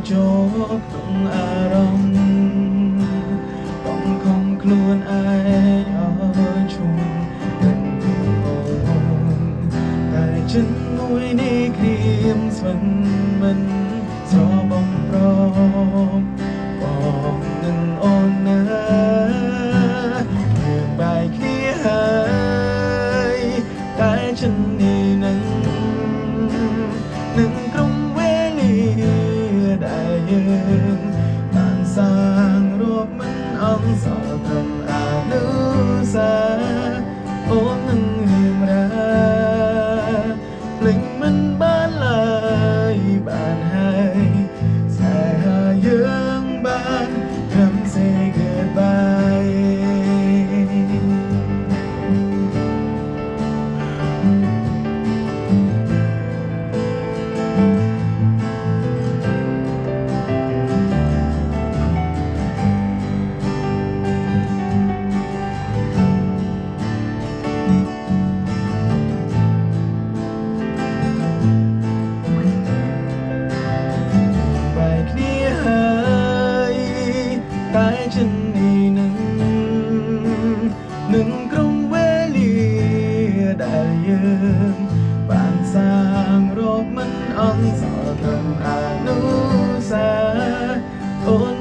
chốt từng rongต้องของខ្លួនឯងឲ្យឈួនទាំងតែចិនមួយនេះគ្រាមស្វិនមិនស្របំប្រងបងនឹងអូនណាយើងបែកគ្នាហើយតែចិននេះនឹងក្រុមវេលាដែលយើងបានសាងរាប់មិនអង្សល់ត្រឹមអនុស្សាវរីយ៍អូននឹងរៀបរាភ្លេចមិនបានឡើយបានហើយស្នេហាយើងបានត្រឹម say goodbye តែចិននេះនឹងក្រុមវេលាដែលយើងបានសាងរាប់មិនអង្សល់ត្រឹមអនុស្សាវរីយ៍អូន